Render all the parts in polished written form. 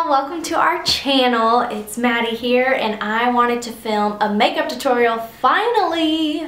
y'all, welcome to our channel. It's Maddie here and I wanted to film a makeup tutorial finally.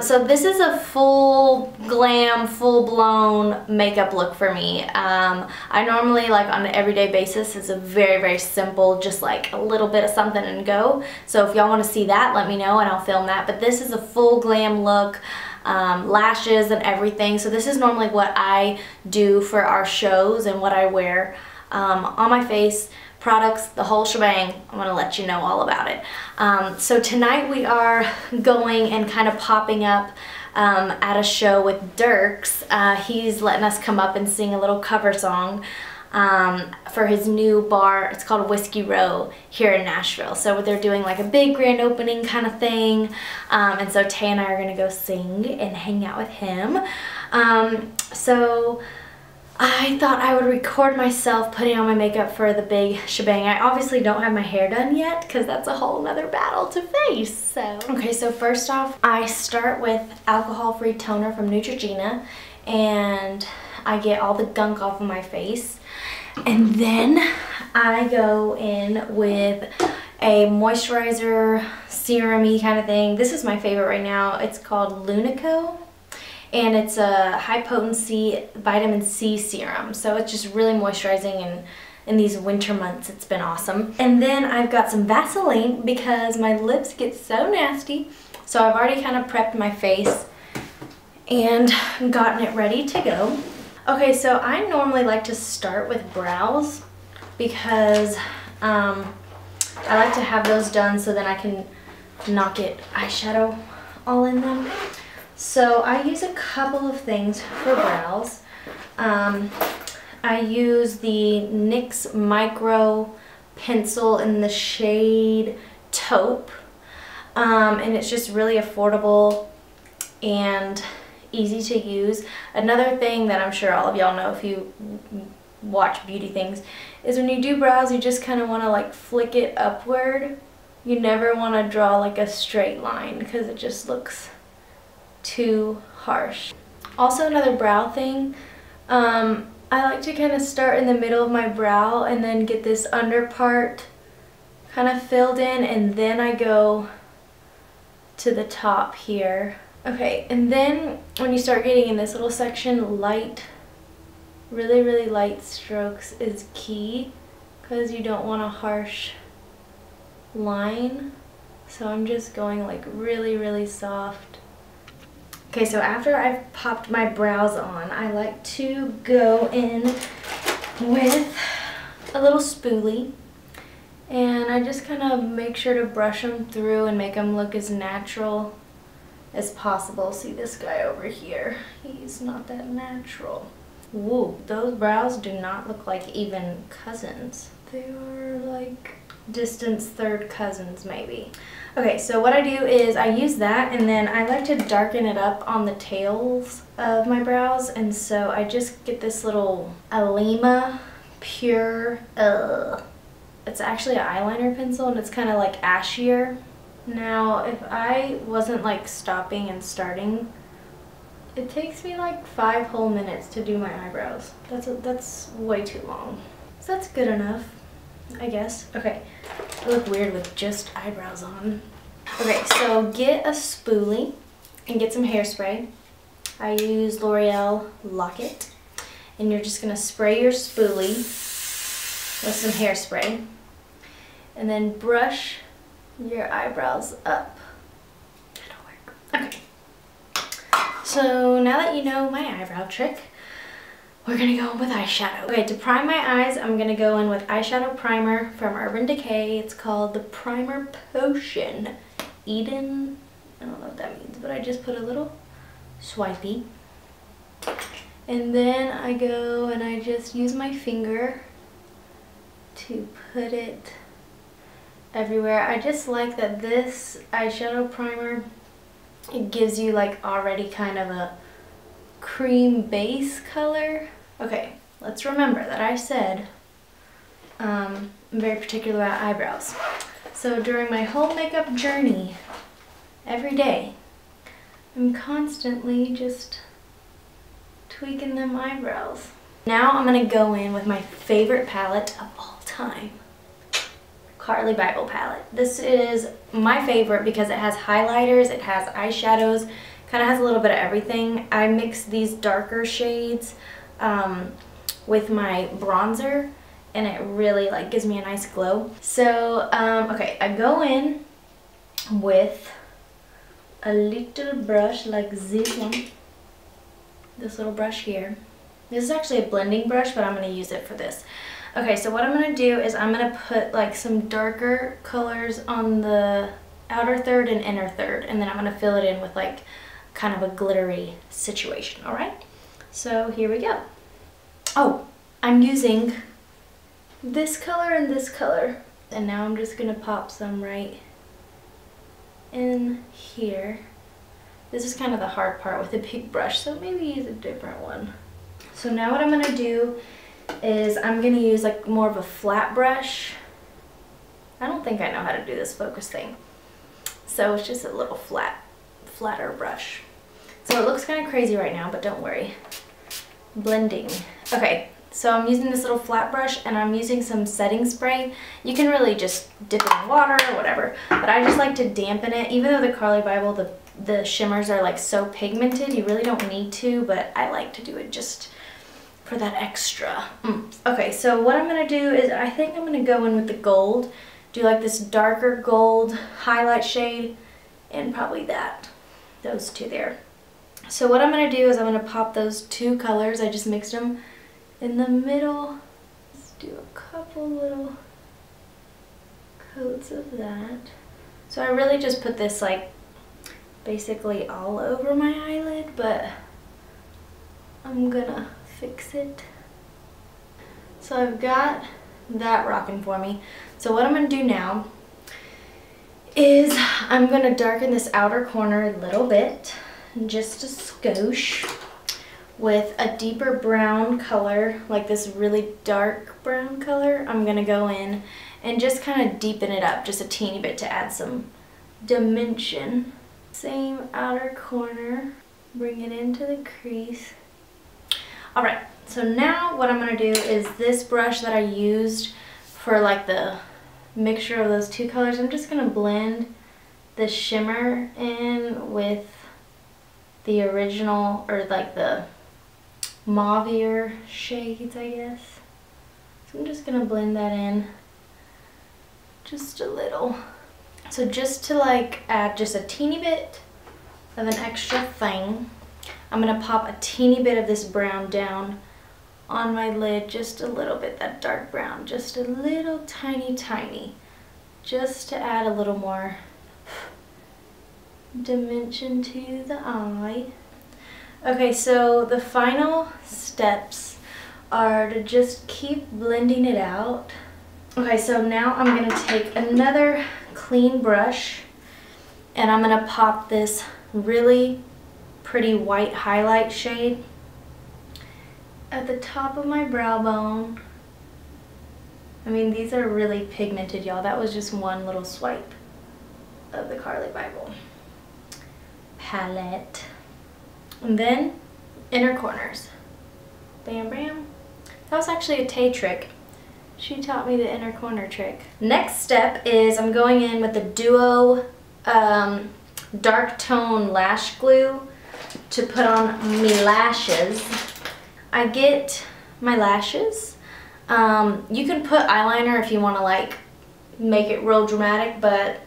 So this is a full glam, full-blown makeup look for me. I normally, like on an everyday basis, it's a very simple, just like a little bit of something and go. So if y'all want to see that, let me know and I'll film that. But this is a full glam look. Lashes and everything. So this is normally what I do for our shows and what I wear on my face, products, the whole shebang. I'm gonna let you know all about it. So tonight we are going and kind of popping up at a show with Dirks. He's letting us come up and sing a little cover song for his new bar. It's called Whiskey Row here in Nashville. So they're doing like a big grand opening kind of thing. And so Tay and I are gonna go sing and hang out with him. So I thought I would record myself putting on my makeup for the big shebang. I obviously don't have my hair done yet because that's a whole nother battle to face. So okay, so first off, I start with alcohol-free toner from Neutrogena and I get all the gunk off of my face. And then I go in with a moisturizer, serum-y kind of thing. This is my favorite right now. It's called Lunico. And it's a high potency vitamin C serum. So it's just really moisturizing, and in these winter months it's been awesome. And then I've got some Vaseline because my lips get so nasty. So I've already kind of prepped my face and gotten it ready to go. Okay, so I normally like to start with brows because I like to have those done so then I can not get eyeshadow all in them. So I use a couple of things for brows. I use the NYX Micro Pencil in the shade Taupe. And it's just really affordable and easy to use. Another thing that I'm sure all of y'all know if you watch beauty things is when you do brows, you just kind of want to like flick it upward. You never want to draw like a straight line because it just looks too harsh. Also, another brow thing, I like to kind of start in the middle of my brow and then get this under part kind of filled in, and then I go to the top here. Okay, and then when you start getting in this little section, light, really light strokes is key because you don't want a harsh line. So I'm just going like really soft. Okay, so after I've popped my brows on, I like to go in with a little spoolie, and I just kind of make sure to brush them through and make them look as natural as possible. See this guy over here, he's not that natural. Whoa, those brows do not look like even cousins. They are like distant third cousins maybe. Okay, so what I do is I use that and then I like to darken it up on the tails of my brows, and so I just get this little Alima Pure, it's actually an eyeliner pencil and it's kind of like ashier. Now if I wasn't like stopping and starting, it takes me like 5 whole minutes to do my eyebrows. That's way too long. So that's good enough, I guess. Okay, I look weird with just eyebrows on. Okay, so get a spoolie and get some hairspray. I use L'Oreal Lock It, and you're just gonna spray your spoolie with some hairspray and then brush your eyebrows up. That'll work. Okay, so now that you know my eyebrow trick, we're gonna go in with eyeshadow. Okay, to prime my eyes, I'm gonna go in with eyeshadow primer from Urban Decay. It's called the Primer Potion Eden. I don't know what that means, but I just put a little swipey. And then I go and I just use my finger to put it everywhere. I just like that this eyeshadow primer, it gives you like already kind of a cream base color. Okay, let's remember that I said I'm very particular about eyebrows. So during my whole makeup journey, every day, I'm constantly just tweaking them eyebrows. Now I'm gonna go in with my favorite palette of all time. time Carli Bybel palette. This is my favorite because it has highlighters, it has eyeshadows, kind of has a little bit of everything. I mix these darker shades with my bronzer, and it really like gives me a nice glow. So okay, I go in with a little brush like this one, this little brush here. This is actually a blending brush, but I'm going to use it for this. Okay, so what I'm going to do is I'm going to put like some darker colors on the outer third and inner third, and then I'm going to fill it in with like kind of a glittery situation, alright? So here we go. Oh, I'm using this color and this color, and now I'm just going to pop some right in here. This is kind of the hard part with a big brush, so maybe use a different one. So now what I'm going to do is I'm going to use like more of a flat brush. I don't think I know how to do this focus thing. So it's just a little flatter brush. So it looks kind of crazy right now, but don't worry. Blending. Okay, so I'm using this little flat brush and I'm using some setting spray. You can really just dip it in water or whatever, but I just like to dampen it. Even though the Carli Bybel, the shimmers are like so pigmented, you really don't need to, but I like to do it just for that extra. Okay, so what I'm going to do is I think I'm going to go in with the gold, do like this darker gold highlight shade, and probably those two there. So what I'm going to do is I'm going to pop those two colors. I just mixed them in the middle. Let's do a couple little coats of that. So I really just put this like basically all over my eyelid, but I'm gonna fix it. So I've got that rocking for me. So what I'm gonna do now is I'm gonna darken this outer corner a little bit, just a skosh, with a deeper brown color, like this really dark brown color. I'm gonna go in and just kind of deepen it up just a teeny bit to add some dimension. Same outer corner, bring it into the crease. Alright, so now what I'm going to do is this brush that I used for like the mixture of those two colors, I'm just going to blend the shimmer in with the original, or like the mauvier shades, I guess. So I'm just going to blend that in just a little. So just to like add just a teeny bit of an extra thing, I'm going to pop a teeny bit of this brown down on my lid, just a little bit, that dark brown, just a little tiny, just to add a little more dimension to the eye. Okay, so the final steps are to just keep blending it out. Okay, so now I'm going to take another clean brush and I'm going to pop this really pretty white highlight shade at the top of my brow bone. I mean, these are really pigmented, y'all. That was just one little swipe of the Carli Bybel palette. And then inner corners. Bam, bam. That was actually a Tae trick. She taught me the inner corner trick. Next step is I'm going in with the Duo dark tone lash glue to put on my lashes. I get my lashes. You can put eyeliner if you want to like make it real dramatic, but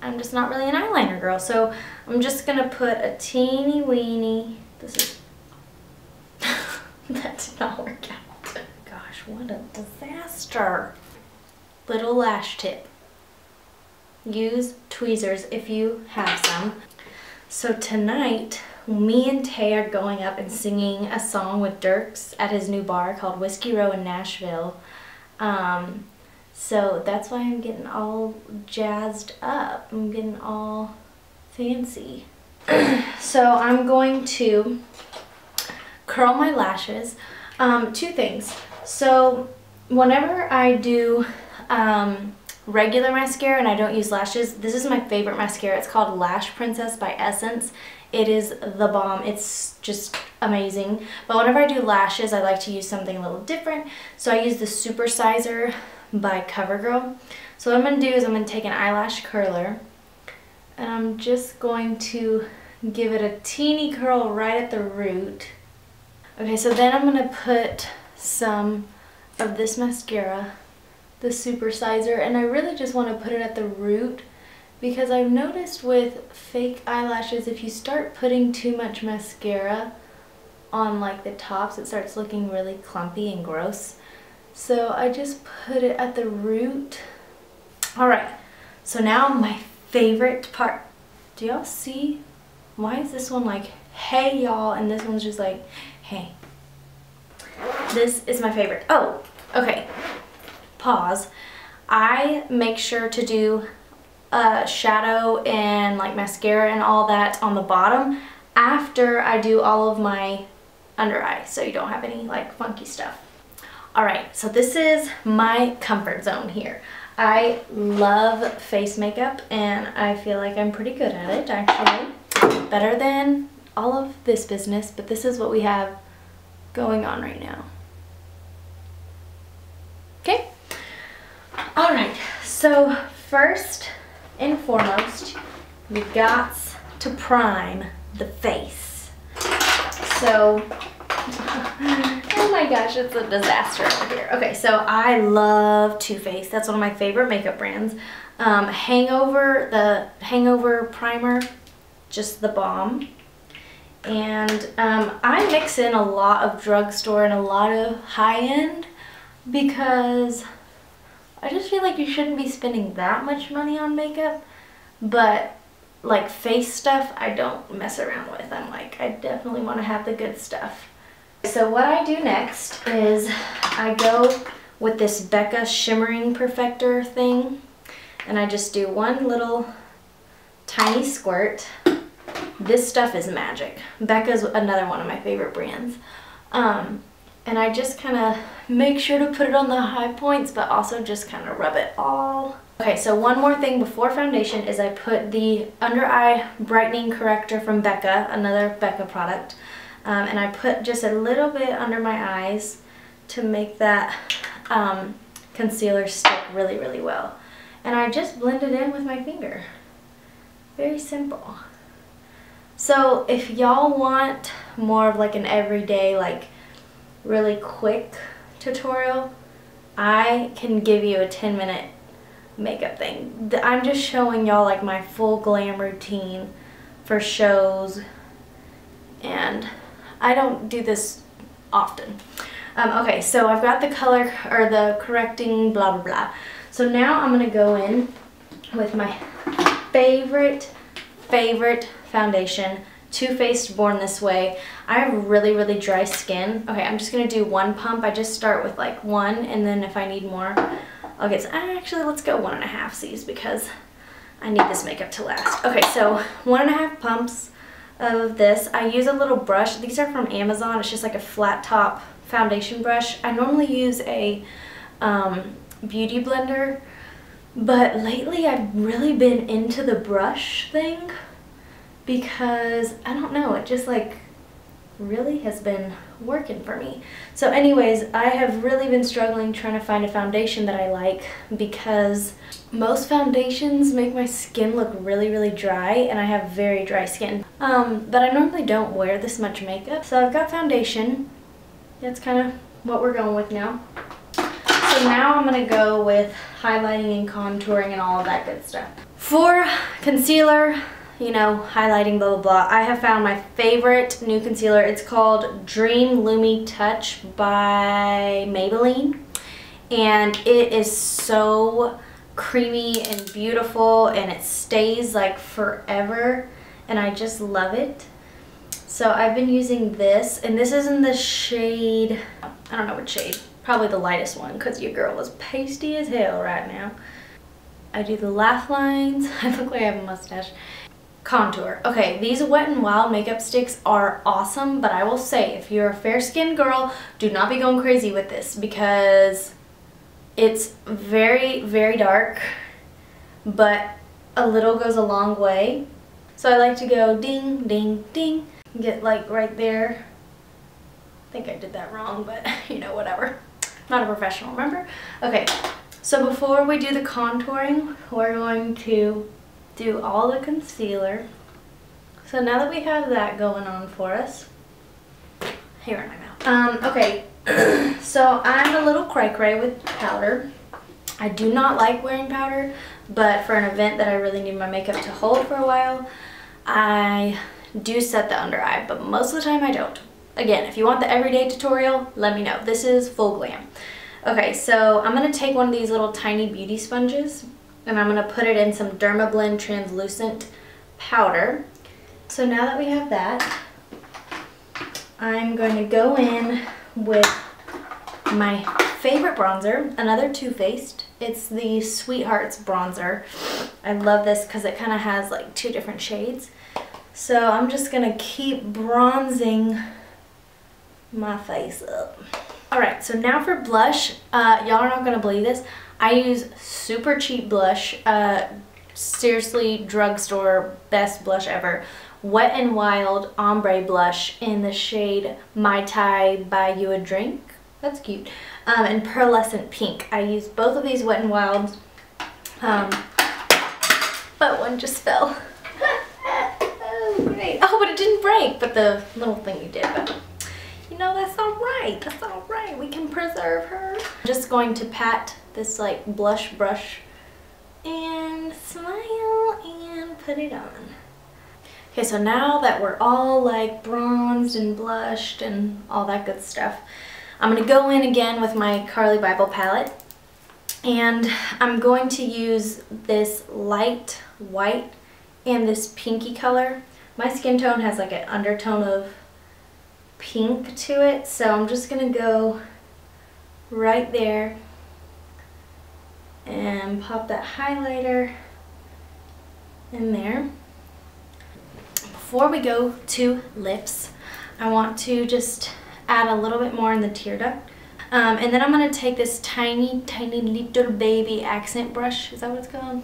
I'm just not really an eyeliner girl, so I'm just gonna put a teeny weeny. This is that did not work out. Gosh, what a disaster. Little lash tip. Use tweezers if you have some. So tonight, me and Tae are going up and singing a song with Dirks at his new bar called Whiskey Row in Nashville. So that's why I'm getting all jazzed up. I'm getting all fancy. So I'm going to curl my lashes. Two things. So whenever I do regular mascara and I don't use lashes, this is my favorite mascara. It's called Lash Princess by Essence. It is the bomb. It's just amazing. But whenever I do lashes, I like to use something a little different. So I use the Super Sizer by Covergirl. So what I'm going to do is I'm going to take an eyelash curler and I'm just going to give it a teeny curl right at the root. Okay, so then I'm going to put some of this mascara, the Supersizer, and I really just want to put it at the root because I've noticed with fake eyelashes, if you start putting too much mascara on like the tops, it starts looking really clumpy and gross. So I just put it at the root. Alright, so now my favorite part. Do y'all see? Why is this one like, hey y'all, and this one's just like, hey. This is my favorite. Oh, okay. Pause. I make sure to do shadow and like mascara and all that on the bottom after I do all of my under eye, so you don't have any like funky stuff. Alright, so this is my comfort zone here. I love face makeup and I feel like I'm pretty good at it actually. Better than all of this business, but this is what we have going on right now. Okay? Alright, so first and foremost, we got to prime the face. So, oh my gosh, it's a disaster over here. Okay, so I love Too Faced. That's one of my favorite makeup brands. The Hangover Primer, just the bomb. And I mix in a lot of drugstore and a lot of high-end because I just feel like you shouldn't be spending that much money on makeup, but like face stuff I don't mess around with. I'm like, I definitely want to have the good stuff. So what I do next is I go with this Becca Shimmering Perfector thing and I just do one little tiny squirt. This stuff is magic. Becca's another one of my favorite brands. And I just kind of make sure to put it on the high points, but also just kind of rub it all. Okay, so one more thing before foundation is I put the under eye brightening corrector from Becca, another Becca product. And I put just a little bit under my eyes to make that concealer stick really, really well. And I just blend it in with my finger. Very simple. So if y'all want more of like an everyday, like really quick tutorial, I can give you a 10-minute makeup thing. I'm just showing y'all like my full glam routine for shows, and I don't do this often. Okay, so I've got the color or the correcting blah blah blah. So now I'm gonna go in with my favorite foundation, Too Faced Born This Way. I have really, really dry skin. Okay, I'm just gonna do one pump. I just start with like one, and then if I need more, I'll get actually let's go 1.5 C's because I need this makeup to last. Okay, so 1.5 pumps of this. I use a little brush. These are from Amazon. It's just like a flat top foundation brush. I normally use a beauty blender, but lately I've really been into the brush thing because I don't know, it just like really has been working for me. So anyways, I have really been struggling trying to find a foundation that I like because most foundations make my skin look really, really dry, and I have very dry skin. But I normally don't wear this much makeup. So I've got foundation. That's kind of what we're going with now. So now I'm going to go with highlighting and contouring and all of that good stuff. For concealer, you know, highlighting, blah, blah, blah, I have found my favorite new concealer. It's called Dream Lumi Touch by Maybelline. And it is so creamy and beautiful, and it stays like forever, and I just love it. So I've been using this, and this is in the shade, I don't know what shade, probably the lightest one because your girl is pasty as hell right now. I do the laugh lines. I look like I have a mustache. Contour. Okay, these Wet n Wild makeup sticks are awesome, but I will say if you're a fair-skinned girl, do not be going crazy with this because it's very, very dark, but a little goes a long way. So I like to go ding, ding, ding, get like right there. I think I did that wrong, but you know, whatever. Not a professional, remember? Okay, So before we do the contouring, we're going to do all the concealer. So now that we have that going on for us, hair in my mouth. Okay, so I'm a little cray-cray with powder. I do not like wearing powder, but for an event that I really need my makeup to hold for a while, I do set the under eye, but most of the time I don't. Again, if you want the everyday tutorial, let me know. This is full glam. Okay, so I'm going to take one of these little tiny beauty sponges and I'm going to put it in some Dermablend translucent powder. So now that we have that, I'm going to go in with my favorite bronzer, another Too Faced. It's the Sweethearts bronzer. I love this because it kind of has like 2 different shades. So I'm just going to keep bronzing my face up. Alright, so now for blush. Y'all are not going to believe this. I use super cheap blush. Seriously, drugstore best blush ever. Wet n Wild Ombre Blush in the shade Mai Tai Buy You a Drink. That's cute. And Pearlescent Pink. I use both of these Wet n Wilds. But one just fell. Oh, great. Oh, but it didn't break. But the little thingy did. But you know, that's alright. That's alright. We can preserve her. I'm just going to pat this like blush brush and smile and put it on. Okay, so now that we're all like bronzed and blushed and all that good stuff, I'm going to go in again with my Carly Bible palette and I'm going to use this light white and this pinky color. My skin tone has like an undertone of pink to it, so I'm just going to go right there and pop that highlighter in there. Before we go to lips, I want to just add a little bit more in the tear duct. And then I'm going to take this tiny little baby accent brush. Is that what it's called?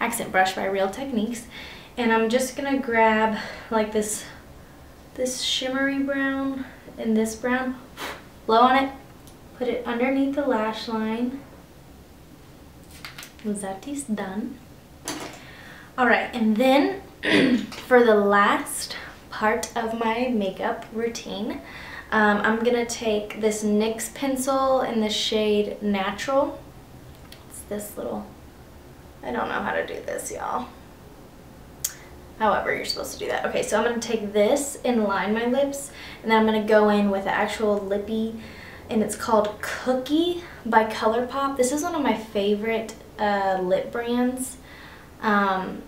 Accent brush by Real Techniques. And I'm just going to grab like this shimmery brown and this brown, blow on it, put it underneath the lash line. That is done. Alright, and then for the last part of my makeup routine, I'm going to take this NYX pencil in the shade Natural. It's this little, I don't know how to do this, y'all. However, you're supposed to do that. Okay, so I'm going to take this and line my lips, and then I'm going to go in with the actual lippy, and it's called Cookie by ColourPop. This is one of my favorite lip brands.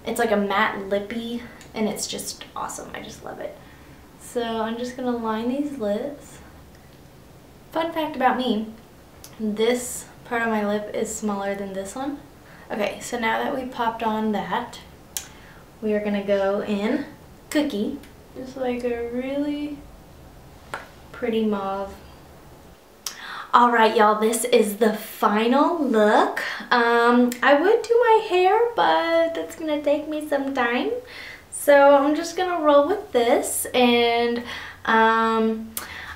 It's like a matte lippy, and it's just awesome. I just love it. So I'm just going to line these lips. Fun fact about me, this part of my lip is smaller than this one. Okay, so now that we popped on that, we are going to go in Cookie, just like a really pretty mauve. Alright y'all, this is the final look. I would do my hair, but that's going to take me some time. So I'm just going to roll with this, and I'm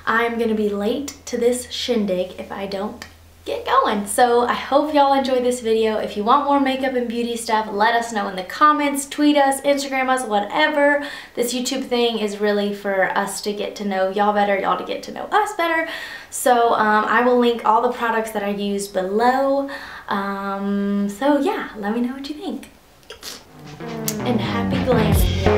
going to be late to this shindig if I don't get going. So I hope y'all enjoyed this video. If you want more makeup and beauty stuff, let us know in the comments, tweet us, Instagram us, whatever. This YouTube thing is really for us to get to know y'all better, y'all to get to know us better. So I will link all the products that I use below. So yeah, let me know what you think. And happy glamming, y'all.